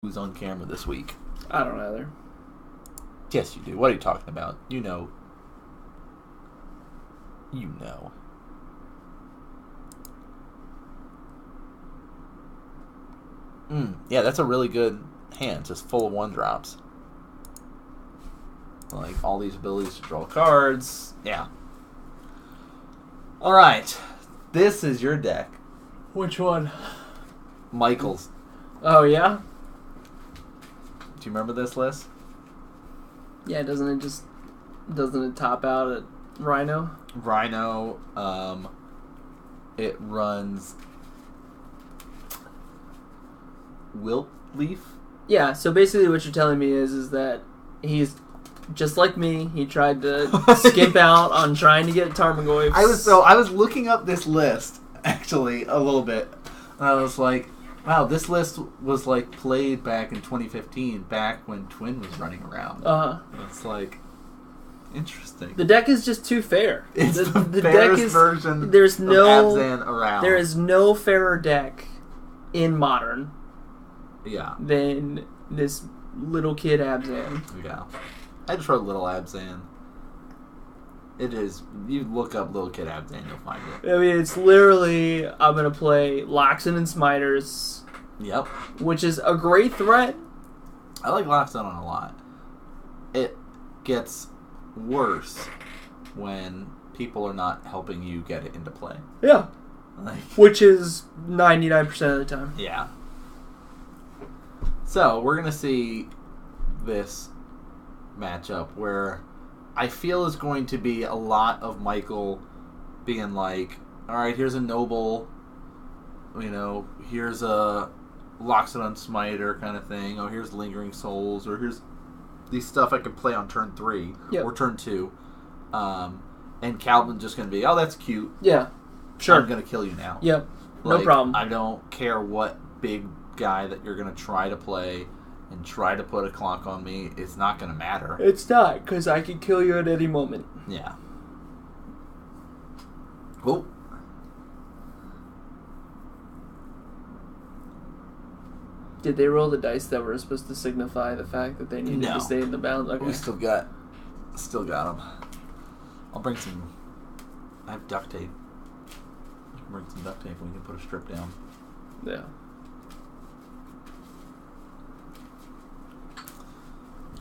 who's on camera this week. I don't either. Yes, you do. What are you talking about? You know. You know. Yeah, that's a really good hand. Just full of one drops. Like all these abilities to draw cards. Yeah. Alright. This is your deck. Which one? Michael's. Oh, yeah? Do you remember this list? Yeah, doesn't it top out at Rhino? Rhino, it runs Wilt Leaf. Yeah, so basically what you're telling me is that he's just like me. He tried to skimp out on trying to get Tarmogoyfs. I was looking up this list actually a little bit. And I was like, wow, this list was like played back in 2015, back when Twin was running around. It's like interesting. The deck is just too fair. It's the fairest deck is, version of Abzan around. There is no fairer deck in Modern than this little kid Abzan. Yeah. I just wrote Little Abzan. It is. You look up Little Kid Abzan, you'll find it. I mean, it's literally, I'm going to play Loxin and Smiters. Yep. Which is a great threat. I like Loxin a lot. It gets worse when people are not helping you get it into play. Yeah. Which is 99% of the time. Yeah. So, we're going to see this matchup where I feel is going to be a lot of Michael being like, alright, here's a Noble, here's a Loxin on Smiter kind of thing, oh, here's Lingering Souls, or here's these stuff I can play on turn 3 or turn 2. And Calvin's just going to be, oh, that's cute. Yeah, sure. I'm going to kill you now. Yep, no problem. I don't care what big guy that you're going to try to play and try to put a clock on me. It's not going to matter. It's not, because I can kill you at any moment. Yeah. Oh. Did they roll the dice that were supposed to signify the fact that they needed to stay in the bounds? Okay. We still got them. I'll bring some. I have duct tape. I can bring some duct tape and we can put a strip down. Yeah.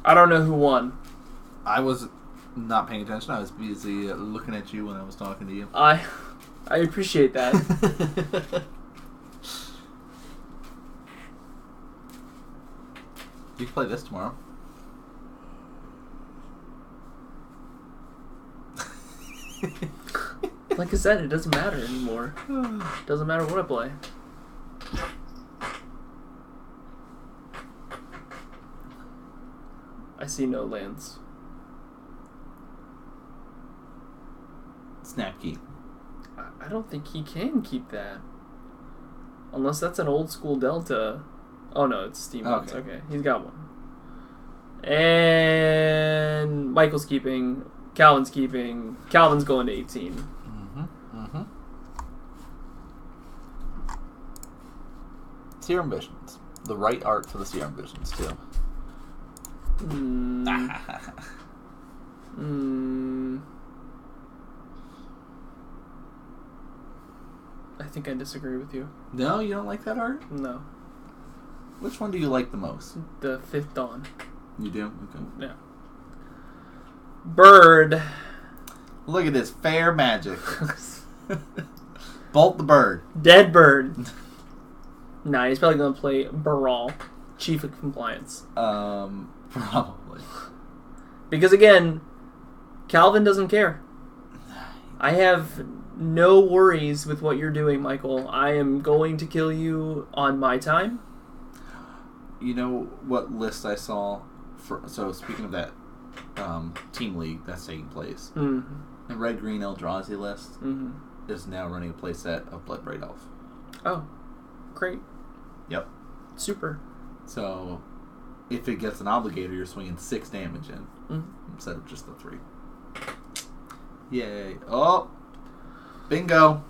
I don't know who won. I was not paying attention. I was busy looking at you when I was talking to you. I appreciate that. You can play this tomorrow. Like I said, it doesn't matter anymore. It doesn't matter what I play. I see no lands. Snap key. I don't think he can keep that. Unless that's an old school Delta. Oh no, it's Steam Mods. Okay, he's got one. And Michael's keeping. Calvin's keeping. Calvin's going to 18. Serum Visions. The right art for the Serum Visions, too. I think I disagree with you. No, you don't like that art? No. Which one do you like the most? The Fifth Dawn. You do? Okay. Yeah. Bird. Look at this fair magic. Bolt the bird. Dead bird. Nah, he's probably going to play Baral, Chief of Compliance. Probably. Because again, Calvin doesn't care. I have no worries with what you're doing, Michael. I am going to kill you on my time. You know what list I saw? So speaking of that team league that's taking place, the Red-Green Eldrazi list is now running a playset of Bloodbraid Elf. Oh, great. Yep. Super. So if it gets an Obligator, you're swinging 6 damage in instead of just the 3. Yay. Oh! Bingo!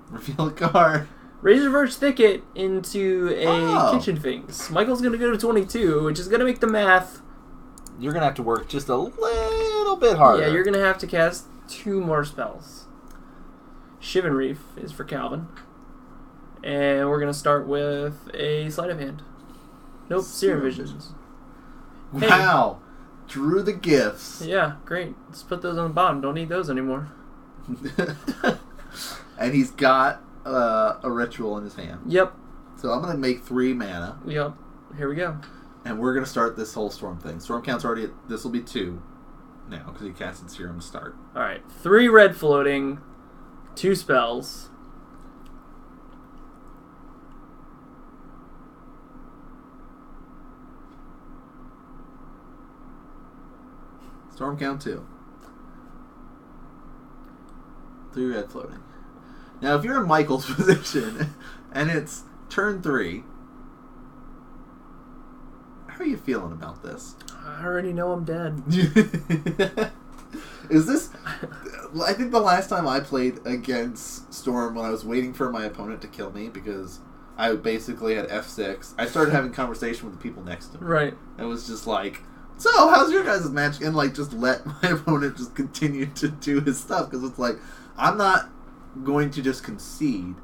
Reveal a card. Razorverge Thicket into a Kitchen Finks. Michael's going to go to 22, which is going to make the math... You're going to have to work just a little bit harder. Yeah, you're going to have to cast 2 more spells. Shivan Reef is for Calvin. And we're going to start with a Sleight of Hand. Nope, Serum Visions. Wow. Hey. Drew the gifts. Yeah, great. Let's put those on the bottom. Don't need those anymore. And he's got a ritual in his hand. Yep. So I'm going to make 3 mana. Yep. Here we go. And we're going to start this whole storm thing. Storm count's already... This will be 2 now, because he casted Serum to start. Alright. 3 red floating. 2 spells. Storm count 2. 3 red floating. Now, if you're in Michael's position, and it's turn 3... How are you feeling about this? I already know I'm dead. Is this... I think the last time I played against Storm, when I was waiting for my opponent to kill me, because I basically had F6, I started having conversation with the people next to me. Right. It was just like, so, how's your guys' match? And, like, just let my opponent just continue to do his stuff, because it's like, I'm not going to just concede.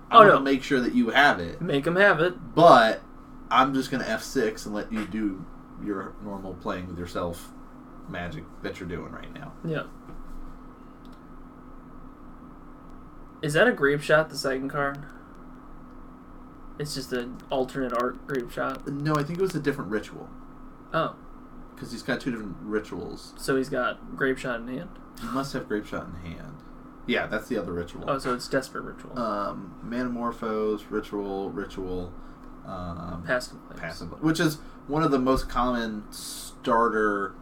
I want to make sure that you have it. Make them have it. But... I'm just going to F6 and let you do your normal playing with yourself magic that you're doing right now. Yeah. Is that a Grape Shot, the second card? It's just an alternate art Grape Shot? No, I think it was a different ritual. Oh. Because he's got 2 different rituals. So he's got Grape Shot in hand? He must have Grape Shot in hand. Yeah, that's the other ritual. Oh, so it's Desperate Ritual. Manamorphose, Ritual... Passive Flames. Which is one of the most common starter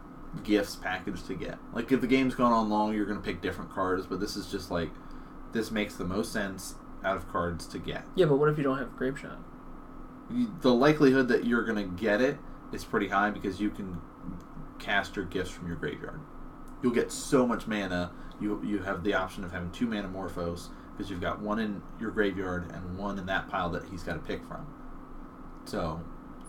gifts package to get. Like, if the game's gone on long, you're going to pick different cards, but this is just like, this makes the most sense out of cards to get. Yeah, but what if you don't have Grape Shot? The likelihood that you're going to get it is pretty high because you can cast your gifts from your graveyard. You'll get so much mana. You have the option of having 2 Manamorphose because you've got 1 in your graveyard and 1 in that pile that he's got to pick from. So,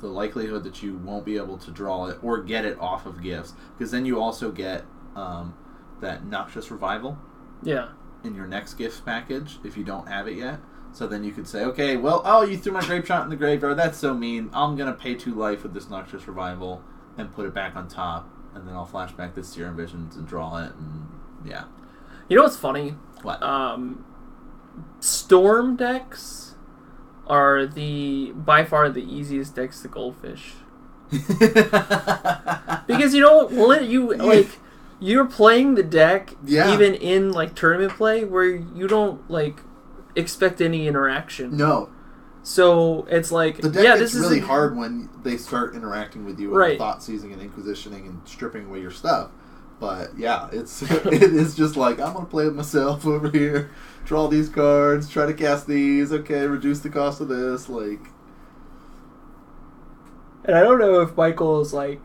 the likelihood that you won't be able to draw it or get it off of gifts, because then you also get that Noxious Revival in your next gifts package if you don't have it yet. So then you could say, okay, well, you threw my Grape Shot in the graveyard. That's so mean. I'm going to pay 2 life with this Noxious Revival and put it back on top, and then I'll flash back this Serum Visions and draw it, and yeah. You know what's funny? What? Storm decks are by far the easiest decks to Goldfish. Because you don't like you're playing the deck even in like tournament play where you don't like expect any interaction. No. So it's like the deck is really hard when they start interacting with you and thought seizing and inquisitioning and stripping away your stuff. But yeah, it is just like, I'm gonna play with myself over here, draw these cards, try to cast these, okay, reduce the cost of this, like. And I don't know if Michael is like,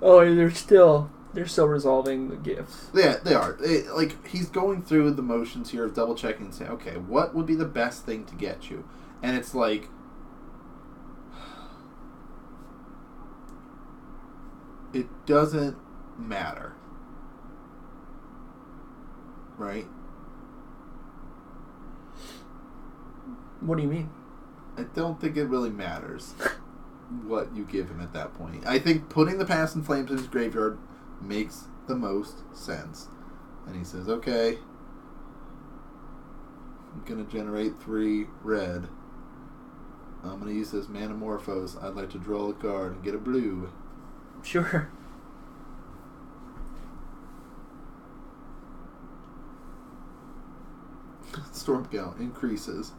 they're still resolving the gifts. Yeah, they are. Like, he's going through the motions here of double checking and saying, okay, what would be the best thing to get you? And it's like, it doesn't matter. Right? What do you mean? I don't think it really matters what you give him at that point. I think putting the Pass and Flames in his graveyard makes the most sense. And he says, okay, I'm going to generate 3 red. I'm going to use this Manamorphose. I'd like to draw a card and get a blue. Sure. Storm count increases.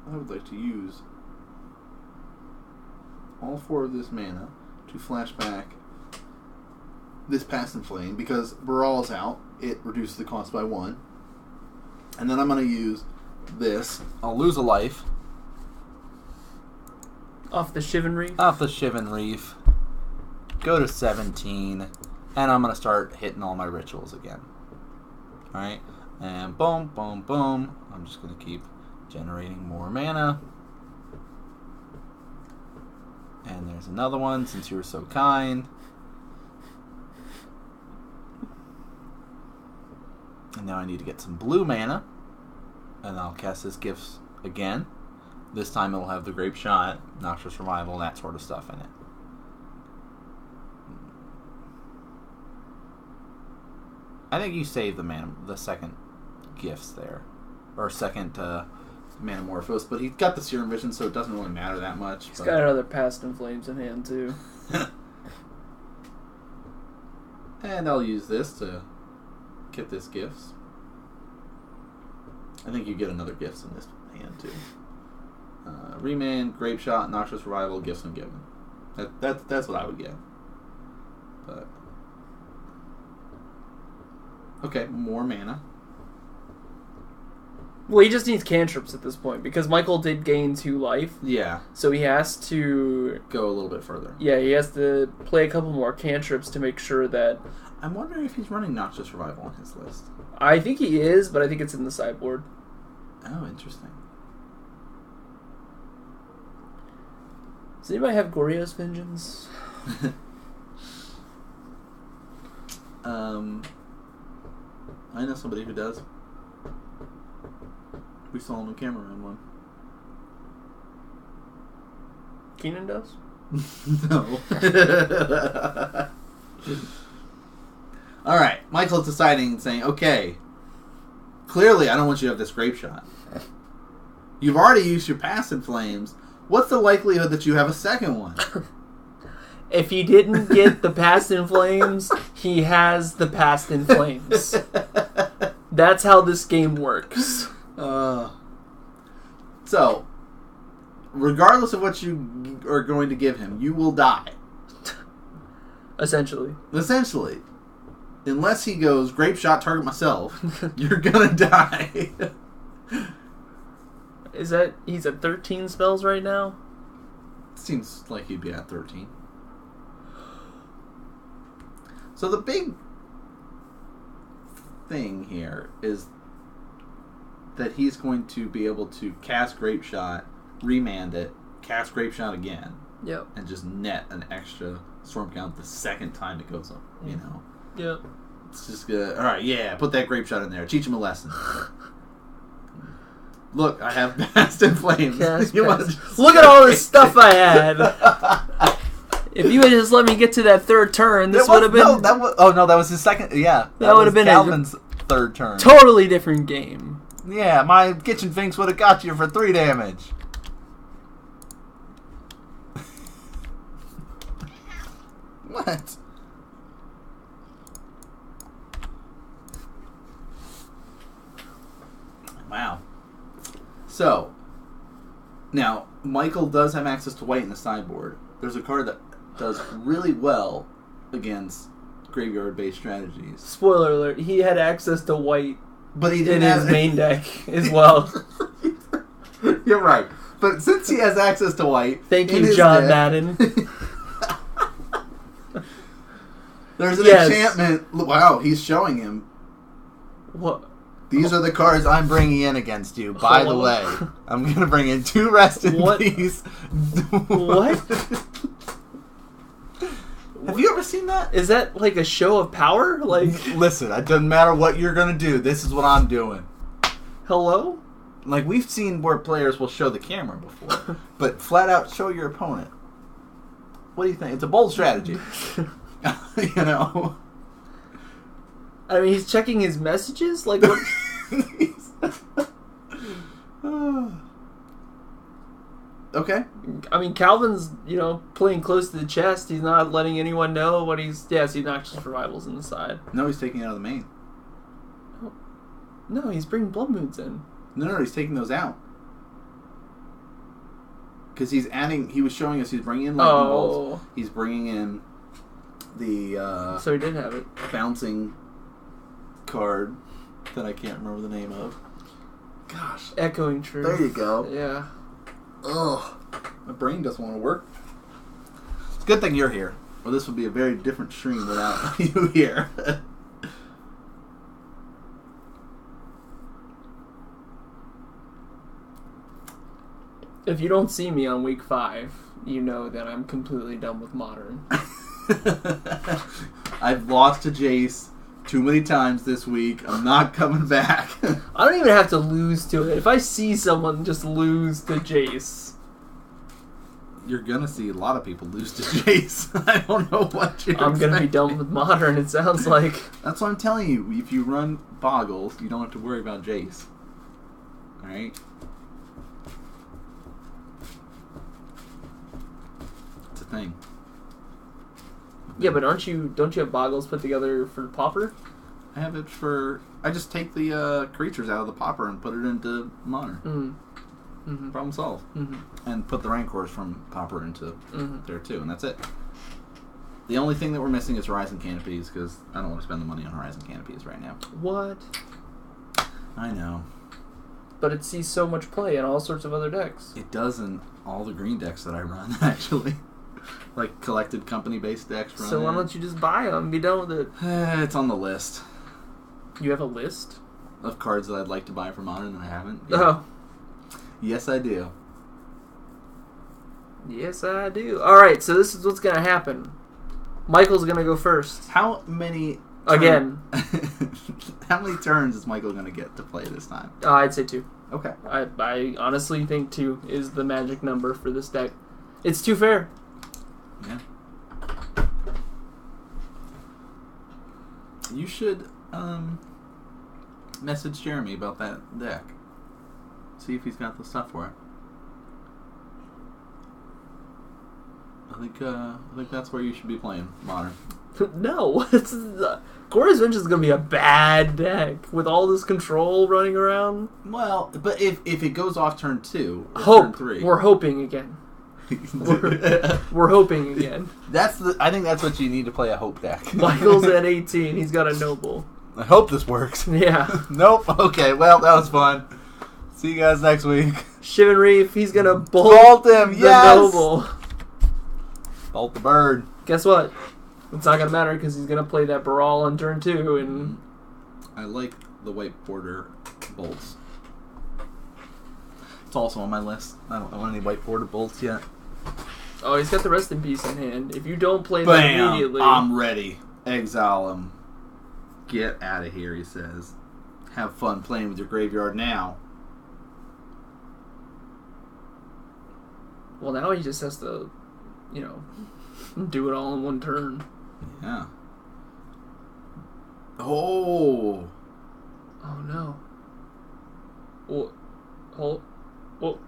I would like to use all 4 of this mana to flash back this Past in Flame. Because Baral's out, it reduces the cost by 1. And then I'm going to use this. I'll lose a life. Off the Shivan Reef? Off the Shivan Reef. Go to 17. And I'm going to start hitting all my rituals again. Alright? And boom, boom, boom. I'm just going to keep generating more mana. And there's another one, since you were so kind. And now I need to get some blue mana. And I'll cast this Gifts again. This time it'll have the Grape Shot, Noxious Revival, that sort of stuff in it. I think you save the second Gifts there. Or second Manamorphose, but he's got the Serum Vision, so it doesn't really matter that much. He's got another Past in Flames in hand, too. And I'll use this to get this Gifts. I think you get another Gifts in this hand, too. Remand, Grape Shot, Noxious Revival, Gifts Ungiven. That's what I would get. But okay, more mana. Well, he just needs cantrips at this point, because Michael did gain 2 life. Yeah. So he has to go a little bit further. Yeah, he has to play a couple more cantrips to make sure that... I'm wondering if he's running Noxious Revival on his list. I think he is, but I think it's in the sideboard. Oh, interesting. Does anybody have Goryo's Vengeance? I know somebody who does. We saw him on camera in one. Keenan does? No. Alright, Michael's deciding and saying, okay, clearly I don't want you to have this Grape Shot. You've already used your Past in Flames. What's the likelihood that you have a second one? If he didn't get the Past in Flames, he has the Past in Flames. That's how this game works. So, regardless of what you are going to give him, you will die. Essentially. Unless he goes, Grape Shot, target myself, you're gonna die. He's at 13 spells right now? Seems like he'd be at 13. So the big thing here is that he's going to be able to cast Grape Shot, remand it, cast Grape Shot again, yep, and just net an extra storm count the second time it goes up, you know? Yep. It's just good. Alright, yeah, put that Grape Shot in there. Teach him a lesson. Look, I have Past in Flames. Look at all this stuff I had. If you had just let me get to that third turn, this would have been... No, that was his second... Yeah. That would have been Calvin's third turn. Totally different game. Yeah, my Kitchen Finks would have got you for 3 damage. What? Wow. So, now, Michael does have access to white in the sideboard. There's a card that does really well against graveyard-based strategies. Spoiler alert, he had access to white but he didn't in his main deck as well. You're right. But since he has access to white... Thank you, John Madden. There's an enchantment... Wow, he's showing him. What? These are the cards I'm bringing in against you. By the way, I'm going to bring in 2 Rest in Peace. What? Have you ever seen that? Is that like a show of power? Like, listen, it doesn't matter what you're going to do. This is what I'm doing. Hello? Like, we've seen where players will show the camera before. But flat out show your opponent. What do you think? It's a bold strategy. You know? I mean, he's checking his messages? Like, what? Okay. I mean, Calvin's, playing close to the chest. He's not letting anyone know what he's... Yes, he's Noxious Revival's in the side. No, he's taking it out of the main. No, he's bringing Blood Moons in. No, he's taking those out. because he's adding. He was showing us he's bringing in lightning bolts. He's bringing in the. So he did have it. Bouncing card that I can't remember the name of. Gosh. Echoing Truth. There you go. Yeah. Ugh. My brain doesn't want to work. It's a good thing you're here. Well, this would be a very different stream without you here. If you don't see me on week 5, you know that I'm completely done with Modern. I've lost to Jace too many times this week. I'm not coming back. I don't even have to lose to it. If I see someone just lose to Jace... You're gonna see a lot of people lose to Jace. I don't know what you're I'm gonna be done with Modern, it sounds like. That's what I'm telling you. If you run Boggles, you don't have to worry about Jace. Alright? It's a thing. Yeah, but don't you have Boggles put together for Pauper? I have it for... I just take the creatures out of the Pauper and put it into Modern. Mm-hmm. Problem solved. Mm-hmm. And put the Rancors from Pauper into there too, and that's it. The only thing that we're missing is Horizon Canopies, because I don't want to spend the money on Horizon Canopies right now. What? I know. But it sees so much play in all sorts of other decks. It does in all the green decks that I run, actually. Like collected company-based decks run. So why don't you just buy them and be done with it? It's on the list. You have a list? Of cards that I'd like to buy for Modern that I haven't. Yeah. Oh. Yes, I do. Yes, I do. Alright, so this is what's going to happen. Michael's going to go first. How many... Again. How many turns is Michael going to get to play this time? I'd say 2. Okay. I honestly think 2 is the magic number for this deck. It's too fair. Yeah. You should message Jeremy about that deck. See if he's got the stuff for it. I think that's where you should be playing Modern. No, Gore's Vengeance is gonna be a bad deck with all this control running around. Well, but if it goes off turn 2, or turn 3, we're hoping again. we're hoping again. I think that's what you need to play a hope deck. Michael's at 18. He's got a Noble. I hope this works. Yeah. Nope. Okay. Well, that was fun. See you guys next week. Shivan Reef, he's gonna bolt him. the Yes. Noble. Bolt the bird. Guess what? It's not gonna matter because he's gonna play that Baral on turn 2, and I like the white border bolts. It's also on my list. I don't want any white border bolts yet. Oh, he's got the Rest in Peace in hand. If you don't play Bam! that immediately, I'm ready. Exile him. Get out of here, he says. Have fun playing with your graveyard now. Well, now he just has to, do it all in one turn. Yeah. Oh. Oh no. Oh. Hold. Oh.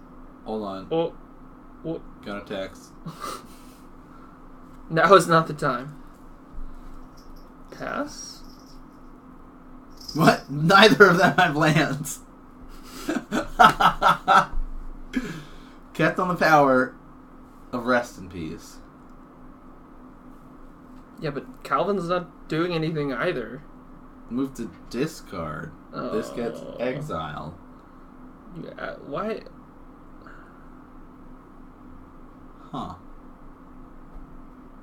Hold on. Oh. Oh. Got a text. Now is not the time. Pass? What? Neither of them have lands. Kept on the power of Rest in Peace. Yeah, but Calvin's not doing anything either. Move to discard. This gets exiled. Yeah, why? Huh.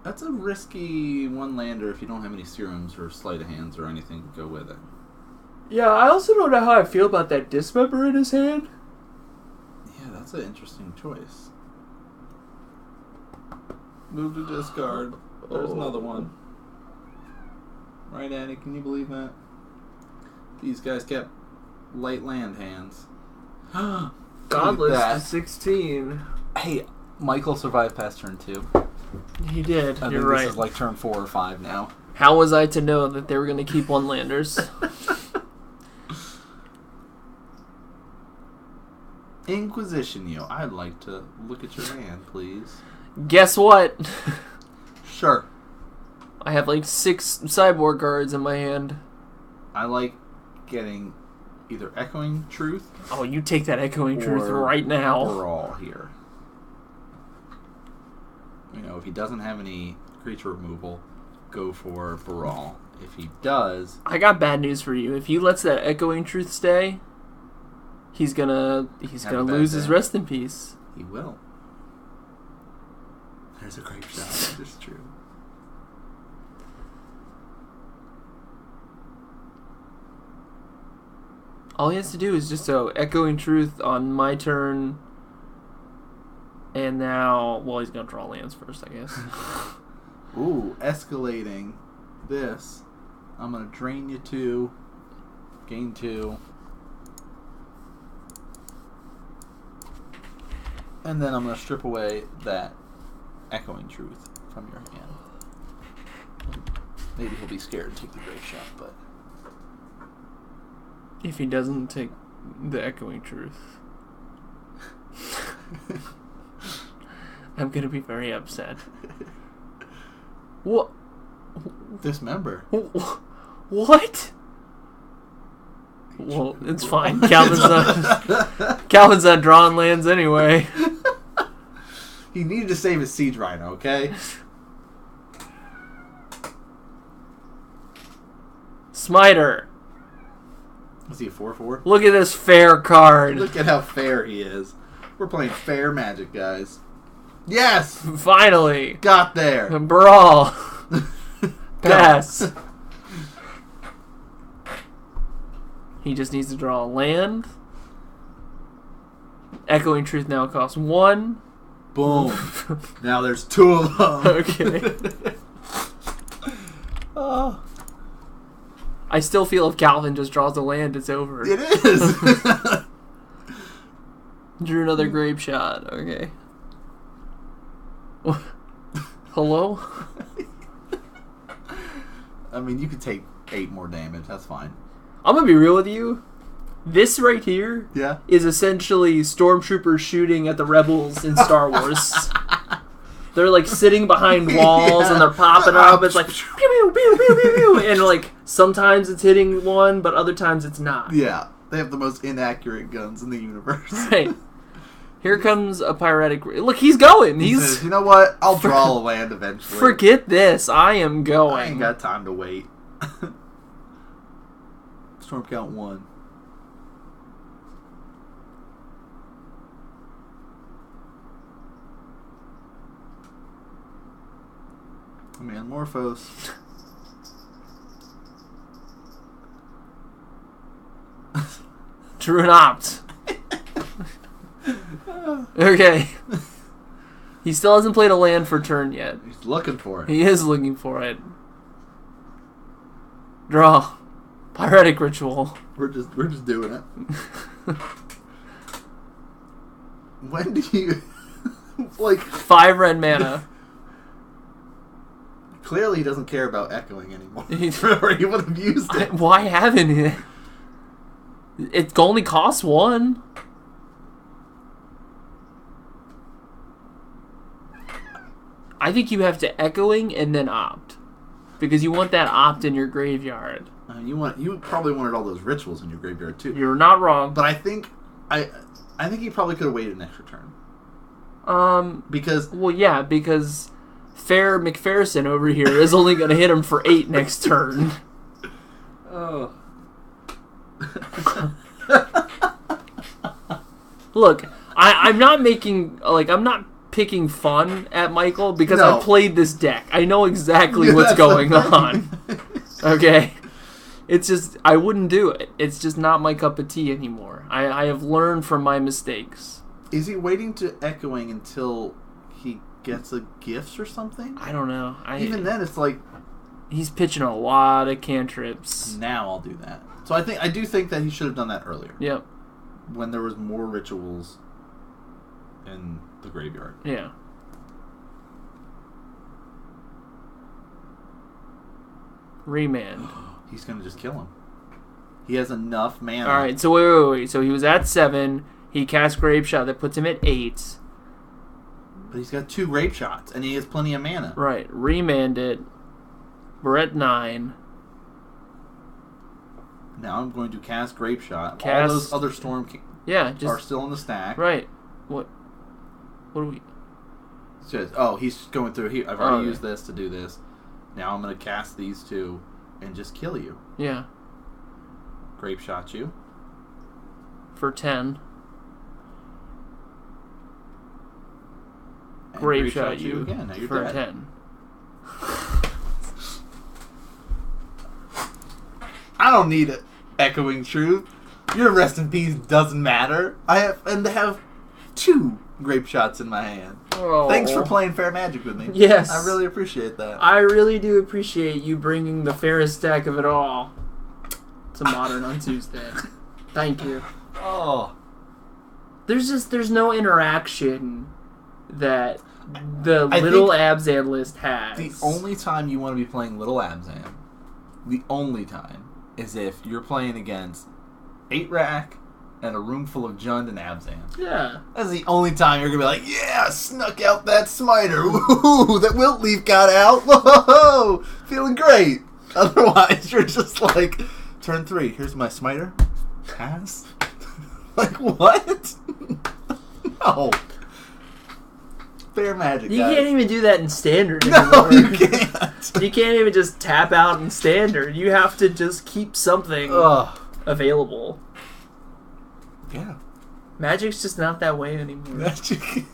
That's a risky one-lander if you don't have any serums or sleight of hands or anything to go with it. Yeah, I also don't know how I feel about that Dismember in his hand. Yeah, that's an interesting choice. Move to discard. There's another one. Right, Annie? Can you believe that? These guys kept light land hands. Godless to 16. Hey, Michael survived past turn 2. He did. I You're think right. This is like turn 4 or 5 now. How was I to know that they were going to keep one-landers? Inquisition, I'd like to look at your hand, please. Guess what? Sure. I have like 6 Cyborg cards in my hand. I like getting either Echoing Truth. Oh, you take that Echoing Truth right now. We're all here. if he doesn't have any creature removal, go for Baral. If he does... I got bad news for you. If he lets that Echoing Truth stay, he's gonna lose his rest in peace. He will. There's a grape shot. That's true. All he has to do is just Echoing Truth on my turn. And now, well, he's going to draw lands first, I guess. Ooh, escalating this. I'm going to drain you 2. Gain 2. And then I'm going to strip away that Echoing Truth from your hand. Maybe he'll be scared and take the grape shot, but... If he doesn't take the Echoing Truth, I'm gonna be very upset. What? Dismember. What? Well, it's fine. Calvin's not drawing lands anyway. He needed to save his Siege Rhino, okay? Smiter. Is he a 4/4? Look at this fair card. Look at how fair he is. We're playing fair Magic, guys. Yes! Finally! Got there! Brawl! Pass. He just needs to draw a land. Echoing Truth now costs 1. Boom. Now there's 2 of them. Okay. Oh. I still feel if Calvin just draws a land, it's over. It is. Drew another grape shot. Okay. Hello? I mean, you could take 8 more damage. That's fine. I'm gonna be real with you. This right here is essentially stormtroopers shooting at the rebels in Star Wars. They're like sitting behind walls and they're popping up. It's like pew pew pew pew pew pew, and like sometimes it's hitting one, but other times it's not. Yeah, they have the most inaccurate guns in the universe. Right. Here comes a pyretic. Look, he's going. He says, you know what? I'll draw a land eventually. Forget this. I am going. I ain't got time to wait. Storm count 1. Manmorphose. Drew an opt. Okay. He still hasn't played a land for turn yet. He's looking for it. He is looking for it. Draw. Pyretic Ritual. We're just doing it. When do you like 5 red mana? Clearly, he doesn't care about echoing anymore. Or he would have used it. Why haven't he? It only costs 1. I think you have to echoing and then opt, because you want that opt in your graveyard. You probably wanted all those rituals in your graveyard too. You're not wrong. But I think he probably could have waited an extra turn. Because Fair McPherson over here is only going to hit him for 8 next turn. Oh. Look, I'm not making I'm not picking fun at Michael because I played this deck. I know exactly what's going on. Okay? It's just, I wouldn't do it. It's just not my cup of tea anymore. I have learned from my mistakes. Is he waiting to echoing until he gets a gift or something? I don't know. Even then, it's like he's pitching a lot of cantrips. Now I'll do that. So I do think that he should have done that earlier. Yep. When there was more rituals in the graveyard. Yeah. Remand. He's gonna just kill him. He has enough mana. All right. So wait. So he was at 7. He cast Grape Shot that puts him at 8. But he's got 2 grape shots, and he has plenty of mana. Right. Remand it. We're at 9. Now I'm going to cast Grape Shot. All those other Storm are still in the stack. Right. What do we... Just, oh, he's going through here. I've already used this to do this. Now I'm going to cast these two and just kill you. Yeah. Grape shot you. For 10. And Grape shot you again. Now you're for dead. 10. I don't need it. Echoing truth. Your rest in peace doesn't matter. I have 2 grape shots in my hand. Oh. Thanks for playing Fair Magic with me. Yes. I really appreciate that. I really do appreciate you bringing the fairest deck of it all to Modern on Tuesday. Thank you. Oh. There's no interaction that the little Abzan list has. The only time you want to be playing Little Abzan, the only time, is if you're playing against 8-Rack and a room full of Jund and Abzan. Yeah. That's the only time you're going to be like, yeah, snuck out that smiter. Woohoo, that wilt leaf got out. Whoa, feeling great. Otherwise, you're just like, turn 3, here's my smiter. Pass. Like, what? No. Fair Magic, You guys. can't even do that in Standard anymore. No, you can't. You can't even just tap out in Standard. You have to just keep something available. Yeah. Magic's just not that way anymore. Magic.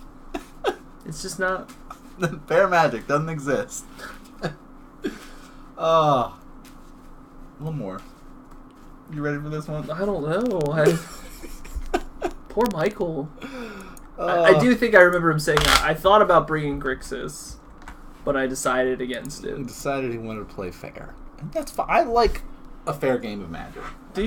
It's just not. Fair Magic doesn't exist. One more. You ready for this one? I don't know. Poor Michael. I do think I remember him saying that. I thought about bringing Grixis, but I decided against it. He decided he wanted to play fair. And that's fine. I like a fair game of Magic.